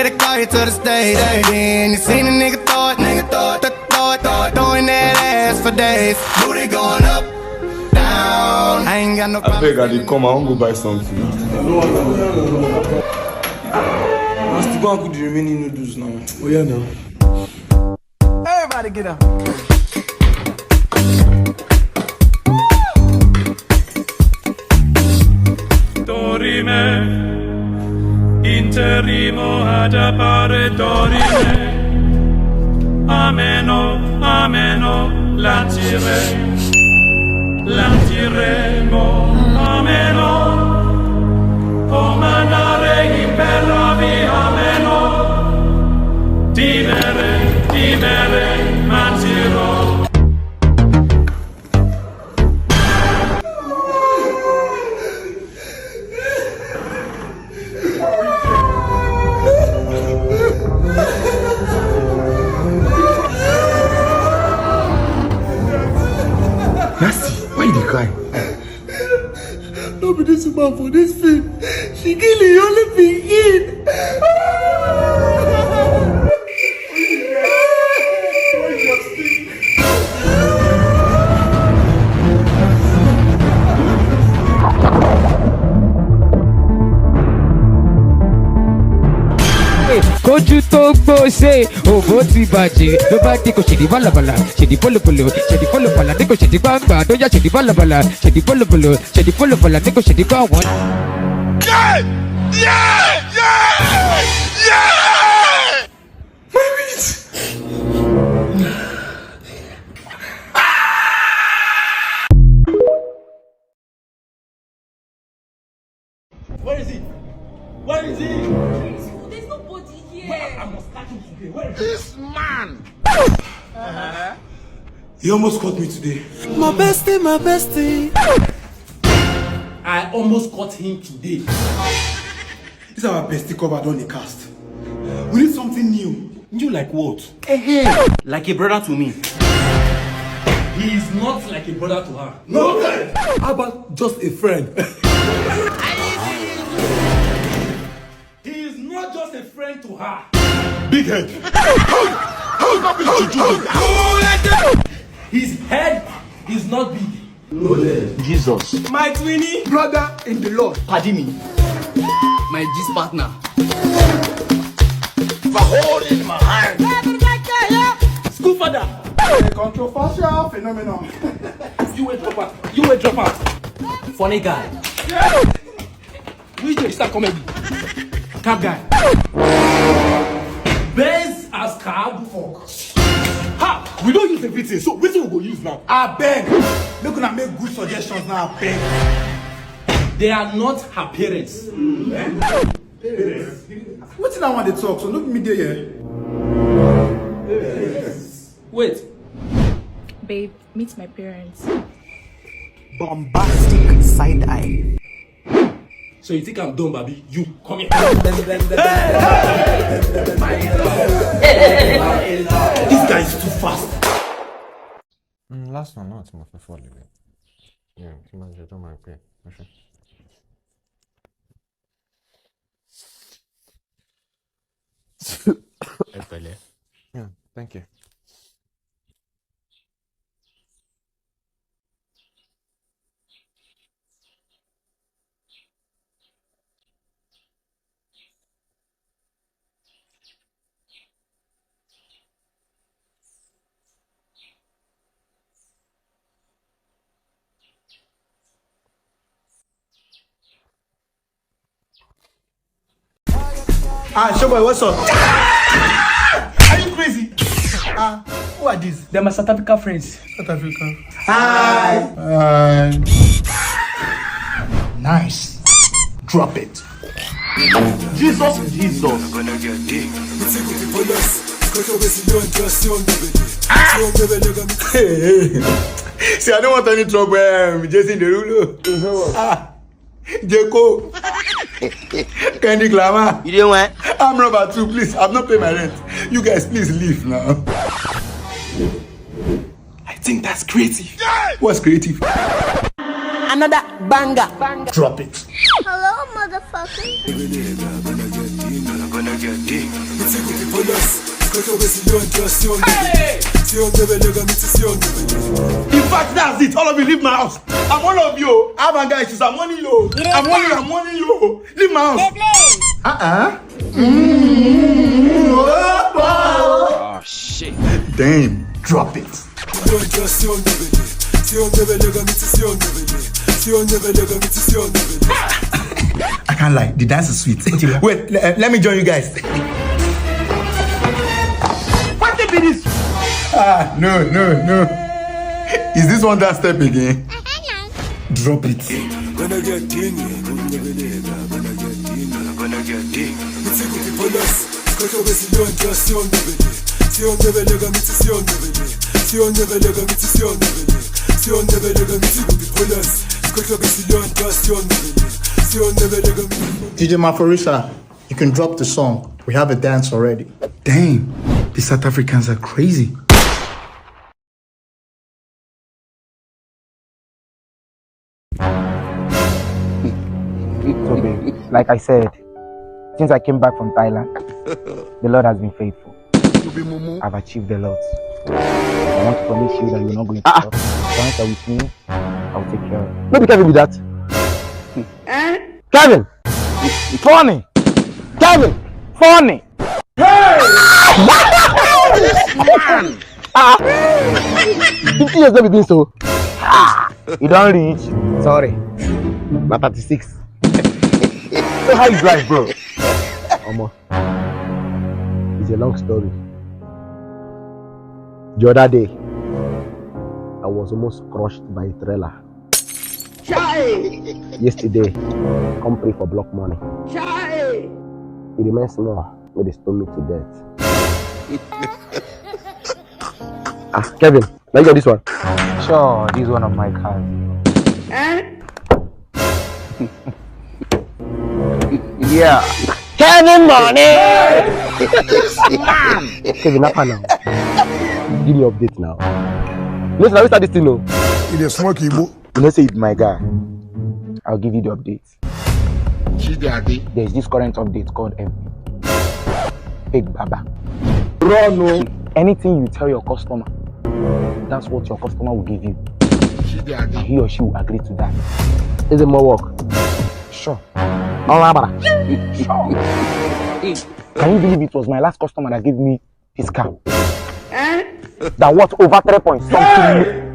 call you to the stage. Then you seen a nigga throw it, throwing that ass for days. Booty going up, down. I ain't got no problem. I beg, I did come, I won't go buy something. I still go and cook the remaining noodles now. Oh yeah, now. Everybody get up. Dorime, interrimo ad appare dorime. Ameno, ameno, lantiremo, ameno. O manare in bella via, ameno. Dimere, mantirò. Nasty, why you dey cry? No be this woman for this film. She kill the only pikin. Kojú tó gbóṣe òbó ti bàjẹ́ ló bá dé kò ṣèdí bálabàlà ṣèdí pólopòlò ṣèdí pólopàlà ní kò ṣèdí gbàngbà tó yá ṣèdí bálabàlà ṣèdí pólopòlò ṣèdí pólopàlà ní kò ṣèdí gbàwọ́n. Where is he? Where is he? There's nobody here. I must catch him today. Where is This man! he? Almost caught me today. My bestie. I almost caught him today. This is our bestie cover on the cast. We need something new. New like what? Like a brother to me. He is not like a brother to her. No! How about just a friend? He is not just a friend to her. Big head. How is that big juju? His head is not big. Jesus. My twinny brother in the Lord. Pardon me. My G's partner. Holding my hand. School father. A controversial phenomenon. You will drop out. You will drop out. Funny guy. Which is that comedy? Cab guy. Benz as cab. Fuck. Ha! We don't use everything, so which we go use now? I beg. Make una make good suggestions now. I beg. They are not her parents. What's that one they talk? So look me there. Wait. Babe, meet my parents. Bombastic side eye. So you think I'm dumb, baby? You come here. This guy is too fast. Last one, not more before leaving. Yeah, imagine don't mind pay. Yeah, thank you. Showboy, what's up? Are you crazy? Who are these? They're my South Africa friends. South Africa. Hi. Nice. Drop it. Jesus is Jesus. See, I don't want any trouble. Jason Derulo. Jeko. Candy Glamour. You didn't want? I'm Robert too, please. I've not paid my rent. You guys, please leave now. I think that's creative. What's creative? Another banger. Drop it. Hello, motherfucker. In fact, that's it. All of you leave my house. I'm one of you. I'm a guy. I'm warning you. I'm warning you. Leave my house. Oh shit. Damn. Drop it. I can't lie. The dance is sweet. Wait, let me join you guys. What the be this? No. Is this one that step again? Drop it. DJ Maforisa, you can drop the song. We have a dance already. Damn, the South Africans are crazy. So, babe, like I said, since I came back from Thailand, the Lord has been faithful. I've achieved a lot. I want to promise you that you're not going to stop. Once you're with me, I'll take care of you. No be Kevin with that. Kevin! Funny! Kevin! Funny! Hey! 50 years not be doing so. You don't reach. Sorry. Not 36. So how is life, bro? Omo. It's a long story. The other day, I was almost crushed by a trailer. Yesterday, come pray for block money. It remains more, but they stone me to death. Kevin, now you got this one. Sure, this is one of my cars. Yeah. Kevin money! Kevin, not now. Give me update now. Listen, I will start this thing now. It is smoky, boo. You know, say it's my guy. I'll give you the update. There's this current update called MP. Big Baba. Bro, anything you tell your customer, that's what your customer will give you. And he or she will agree to that. Is it more work? Sure. Sure. Can you believe it was my last customer that gave me his car? That worth over 3 points. Something.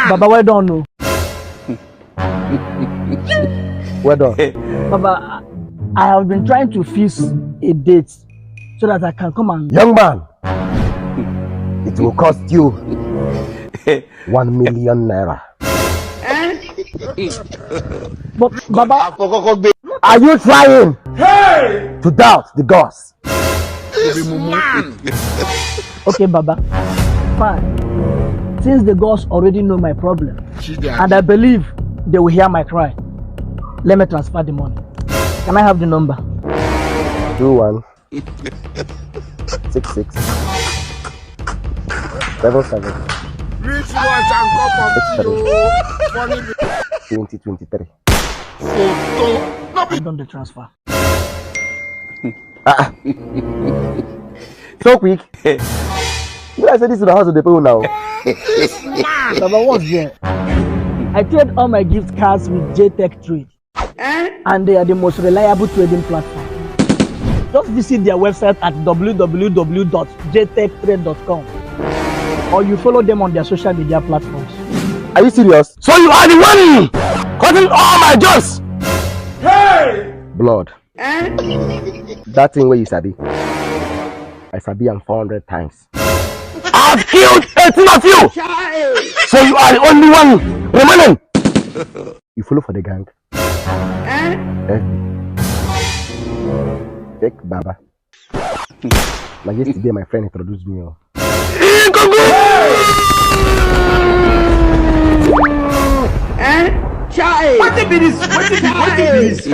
Baba, well done, no. Well done. Baba, I have been trying to fix a date so that I can come and. Young man, it will cost you 1 million naira. But Baba, are you trying to doubt the gods? Okay, Baba, fine. Since the gods already know my problem, and I believe they will hear my cry, let me transfer the money. Can I have the number? 2166 77 2023. I've done the transfer. So quick. You guys said this to the house of the people now. Baba, what's there? I trade all my gift cards with JTech Trade, and they are the most reliable trading platform. Just visit their website at www.jtechtrade.com, or you follow them on their social media platforms. Are you serious? So you are the one cutting all my jobs? Hey! Blood. That thing where you sabi, I sabi am 400 times. I've killed 18 of you! So you are the only one remaining! You follow for the gang? Take Baba. Like yesterday my friend introduced me. What the be this? What the be this?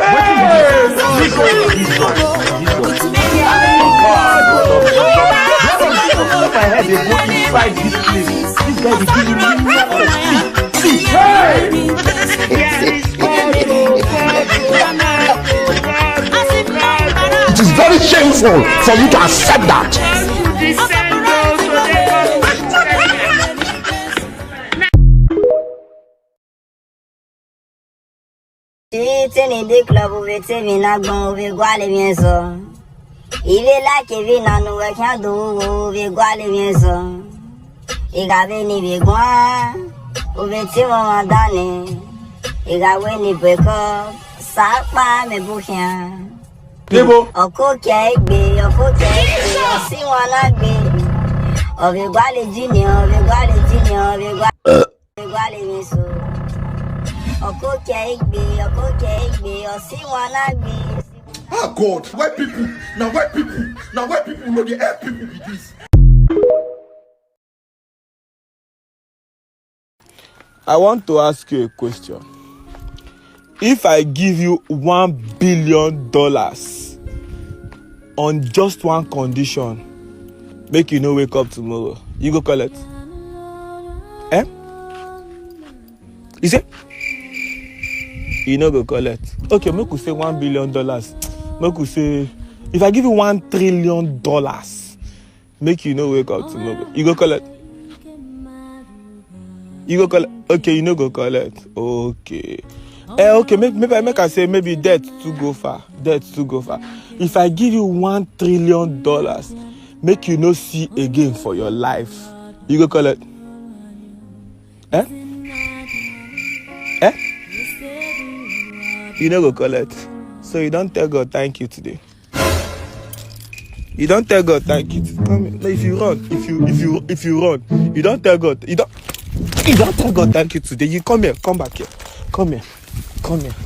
my head, they go inside this place. This guy be giving me see. It is very shameful for you to accept that. Tini di club uve temi na gbon uve gwale mienso. Ive la Kevin na no we can do uve gwale mienso. Iga ve ni ve gwa uve ti mo mandane. Iga we ni break up sapa me bukia. Debo. Oko kegbe si wana gbe. Uve gwale junior uve gwale mienso. Ah God, white people know the air people with this. I want to ask you a question. If I give you $1 billion on just one condition, make you no wake up tomorrow, you go collect? Eh? You say? You no go collect. Okay, make we say $1 billion. Make we say, if I give you $1 trillion, make you no wake up tomorrow, you go collect? You go collect? Okay, you no go collect. Okay. Okay, make I say maybe debt to go far. If I give you $1 trillion, make you no see again for your life, you go collect? Eh? Eh? You no go collect. So you don't tell God thank you today. You don't tell God thank you. Come here. No, if you run, if you run, you don't tell God. You don't tell God thank you today. You come here, come back here. Come here.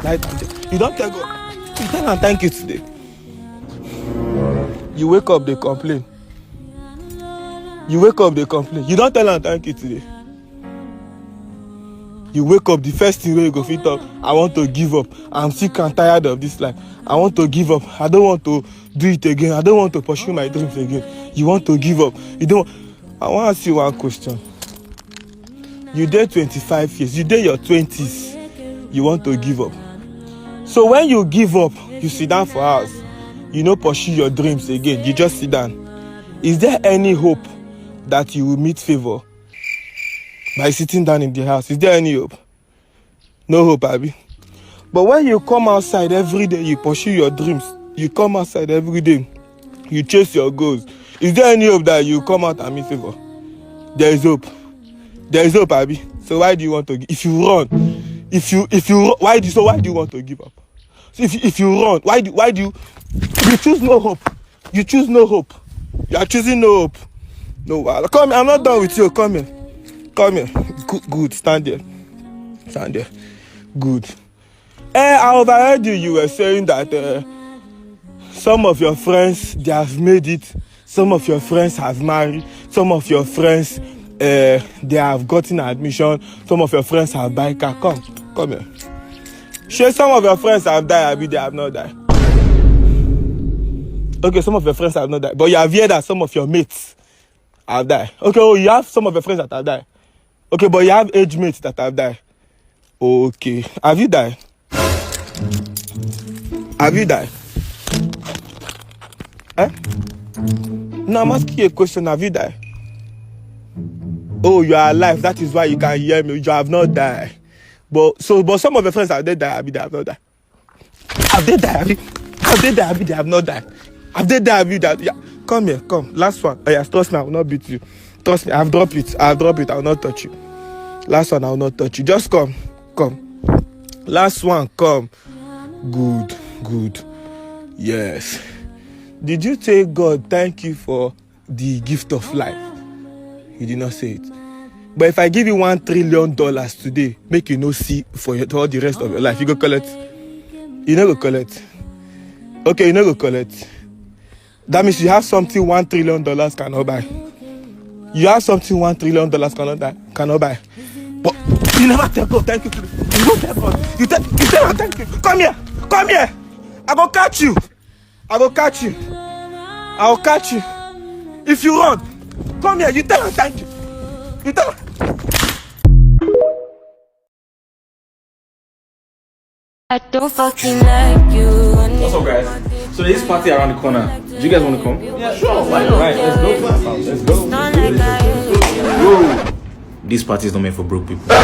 Lie down there. You don't tell God. You tell him thank you today. You wake up, they complain. You don't tell him thank you today. You wake up, the first thing where you go fit up, I want to give up. I'm sick and tired of this life. I want to give up. I don't want to do it again. I don't want to pursue my dreams again. You want to give up. I want to ask you one question. You did 25 years. You did your 20s. You want to give up. So when you give up, you sit down for hours. You don't pursue your dreams again. You just sit down. Is there any hope that you will meet favor by sitting down in the house? Is there any hope? No hope, Abby. But when you come outside every day, you pursue your dreams. You come outside every day, you chase your goals. Is there any hope that you come out and meet favor? There is hope. There is hope, Abby. So why do you want to? If you run, why do you want to give up? So if you run, why do you choose no hope? You choose no hope. You are choosing no hope. No, come here. I'm not done with you. Come here. Good. Stand there. Good. I overheard you. You were saying that some of your friends, they have made it. Some of your friends have married. Some of your friends, they have gotten admission. Some of your friends have buy car. Come here. Sure, some of your friends have died, they have not died. Okay, some of your friends have not died. But you have heard that some of your mates have died. Okay, you have some of your friends that have died. Okay, but you have age mates that have died. Okay. Have you died? Eh? No, I'm asking you a question. Have you died? Oh, you are alive. That is why you can hear me. You have not died. But some of your friends have they died? They have not died. Have they died? They have not died. Have they died? Yeah. Come here. Come. Last one. Oh, yes, trust me, I will not beat you. Trust me, I've dropped it. I will not touch you. Last one, I will not touch you. Just come. Last one, come. Good. Yes. Did you tell God thank you for the gift of life? You did not say it. But if I give you $1 trillion today, make you no see for all the rest of your life, you go collect. You no go collect. Okay, you no go collect. That means you have something $1 trillion cannot buy. You have something $1 trillion cannot buy. But you never tell God thank you. You don't tell God. You tell God thank you. Come here. I will catch you. If you run, Come here, you tell her thank you. You tell her. I don't fucking like you. What's up, guys? So this party around the corner. Do you guys want to come? Yeah, sure. Why not? Right, let's go. Let's go. Whoa. This party is not meant for broke people. Jesus!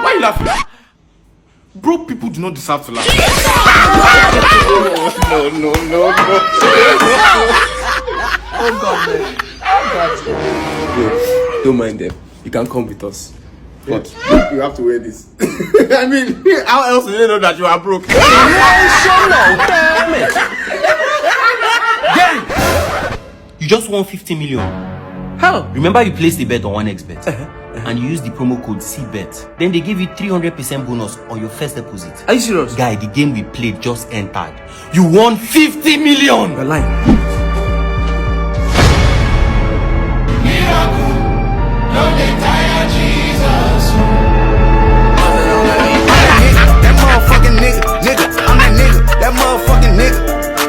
Why you laughing? Broke people do not deserve to laugh. No. Oh God, man. Don't mind them. You can come with us. But you have to wear this. I mean, how else do they know that you are broke? Gary, you just won 50 million. How? Remember you placed the bet on 1xBet and you used the promo code CBET. Then they give you 300% bonus on your first deposit. Are you serious? Guy, the game we played just entered. You won 50 million! You're lying. That motherfucking nigga, I'm that nigga, that motherfucking nigga.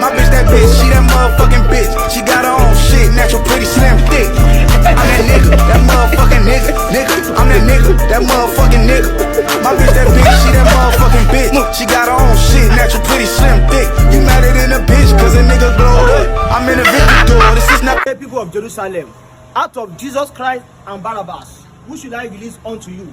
My bitch that bitch, she that motherfucking bitch. She got her own shit, natural, pretty, slim, thick. I'm that nigga, that motherfucking nigga. I'm that nigga, that motherfucking nigga. My bitch that bitch, she that motherfucking bitch. She got her own shit, natural, pretty, slim, thick. You madder than a bitch, cause a nigga glowed up. I'm in a victory door, this is not. People of Jerusalem, out of Jesus Christ and Barabbas, who should I release unto you?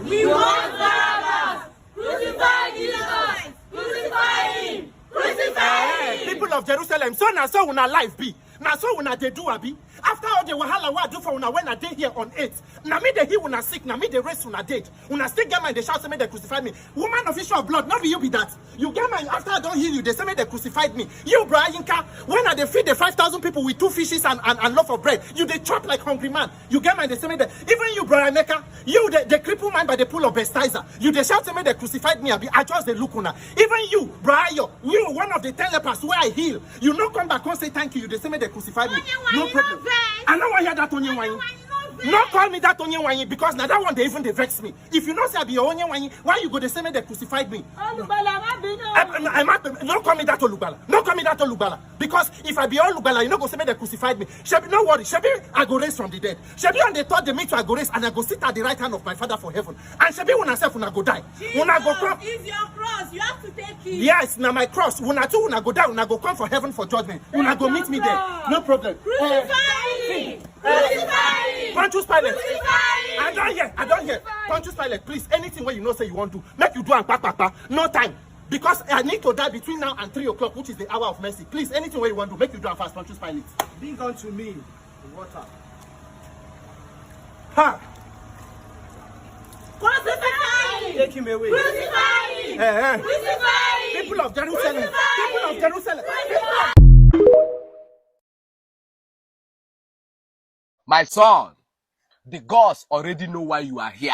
We want Barabbas! Crucify Jesus! Crucify him! Crucify him! People of Jerusalem, so now so una life be. Now so una they do abi. After all the wahala what I do for una when I dey here on 8. Now me they heal una sick, now me they raise una dead. Una still get mine, they shout say me they crucify me. Woman of issue of blood, not be you be that. You get mine after I don't heal you, they say me they crucified me. You Brian Yinka, when I they feed the 5,000 people with 2 fishes and loaf of bread, you they chop like hungry man. You get mine, they say me they even you Brian Mecca, you the cripple man by the pool of Bethesda. You they shout say me they crucified me, I just they look una. Even you, Brian, you one of the 10 lepers where I heal. You no come back and say thank you, they say me they crucified me. No problem. I don't want to hear that Onye Wanyi. Not call me that Onye Wanyi because now that one they even they vex me. If you know say I be Onye Wanyi, why you go the same way they crucified me? Don't call me that Olubala. Don't call me that Olubala. Because if I be Olubala, you know go say me they crucified me. Shebi, no worry. Shebi, I go raise from the dead. Shebi on the third day me to I go raise and I go sit at the right hand of my Father for heaven. And Shebi when I say when I go die. When I go come. It's your cross. You have to take it. Yes, now my cross. When I go die, when I go come for heaven for judgment. When I go meet me there. No problem. Crucify him! Crucify him! Pontius Pilate. Crucify I don't hear. Pontius Pilate, please, anything where you know say you want to, make you do and pa. No time. Because I need to die between now and 3 o'clock, which is the hour of mercy. Please, anything where you want to, make you do and fast, Pontius Pilate. Bring unto me water. Ha! Crucify him! Take him away. Crucify him! Crucify him! People of Jerusalem! People of Jerusalem! My son, the gods already know why you are here,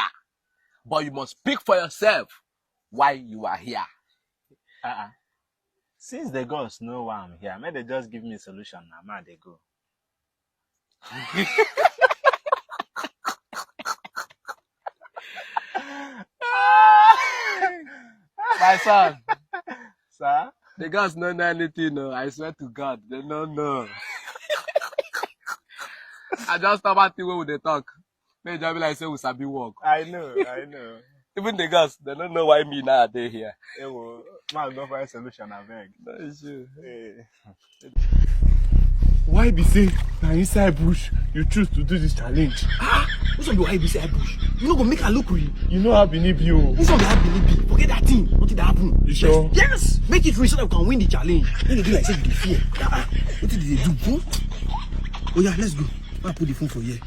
but you must speak for yourself why you are here. Since the gods know why I'm here, may they just give me a solution. Now, man, they go. My son, Sir? the gods don't know anything, no. I swear to God, they don't know. I just stop at the way with the talk. They just be like, say, we sabi walk. I know. Even the girls, they don't know why me now they here. Hey, well, man, go find a solution, I beg. No issue. Hey. Why be say now inside bush you choose to do this challenge? Which one be why be say bush? You know go make her look real. You know how believe you. Which one be how believe be? Forget that thing. What did that happen? You sure? Yes. Make it real so that we can win the challenge. Then they do like say you dey fear. What did they do? Huh? Oh yeah, let's go. I'll put the phone for you.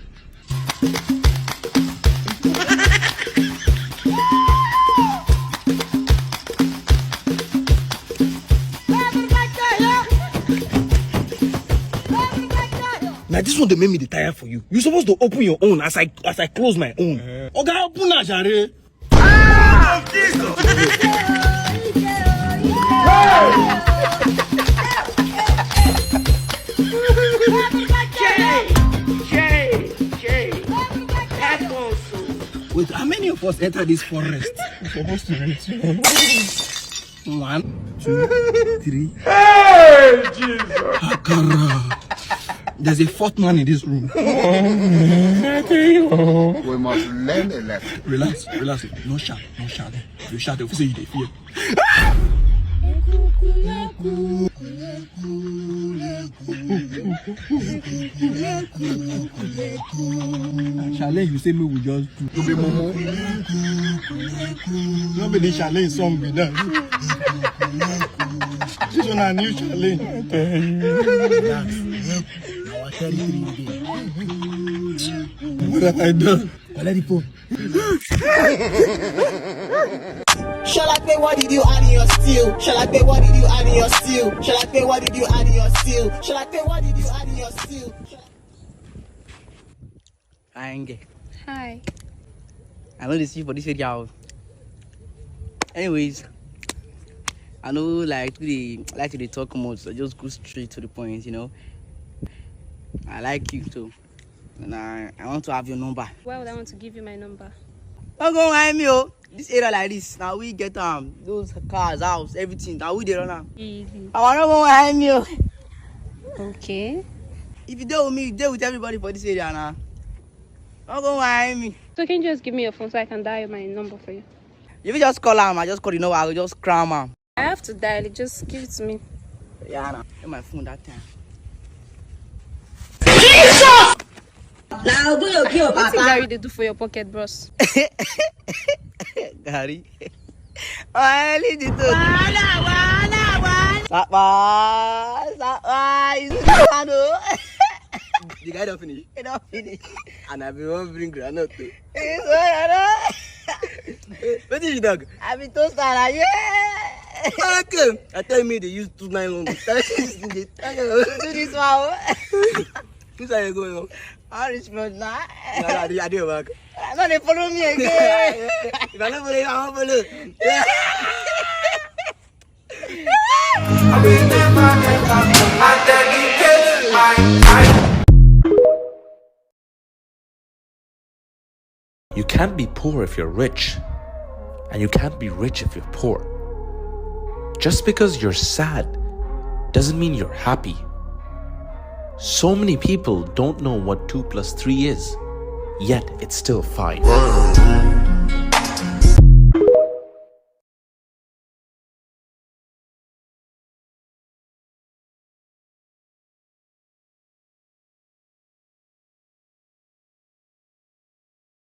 Now this one they made me the tire for you. You supposed to open your own as I close my own. Okay, open now, Jare. Ah! Jesus! Wait, how many of us enter this forest? It's supposed to be 2. 1, 2, 3. Hey, Jesus! There's a 4th man in this room. We must learn a lesson. Relax. No shout. If you shout, they'll say you dey fear. Challenge, you say me we just do. To be Momo. Nobody challenge song be done. This one a new challenge. Our 33 day. What have I done? Let it go. Shall I pay what did you add in your steal? Shall I pay what did you add in your steal? Shall I pay what did you add in your steal? Shall I pay what did you add in your steal? Hi. Hi. I know this is for this video. Anyways, I know like to talk much, so just go straight to the point, you know. I like you too. And I want to have your number. Why would I want to give you my number? Don't go behind me, oh. This area like this. Now we get those cars, house, everything. Now we there now. Easy. I want to go behind me, oh. Okay. If you deal with me, you deal with everybody for this area now. Don't go behind me. So can you just give me your phone so I can dial my number for you? If you just call him, I just call you know I will just cram him. I have to dial it. Just give it to me. Yeah, nah. Get my phone that time. Now go your kill, What Papa. Gary they do for your pocket, bros? Gary. I need it to. The guy don't finish. He don't finish. And I be one bring granite too. What is your dog? I be toast and yeah. Okay. I tell me they use 2 nylon. Do this one. Who's are you going on? I respond now. No, I do work. No, they follow me again. If I don't follow you, I won't follow. You can't be poor if you're rich, and you can't be rich if you're poor. Just because you're sad doesn't mean you're happy. So many people don't know what 2 + 3 is, yet it's still 5.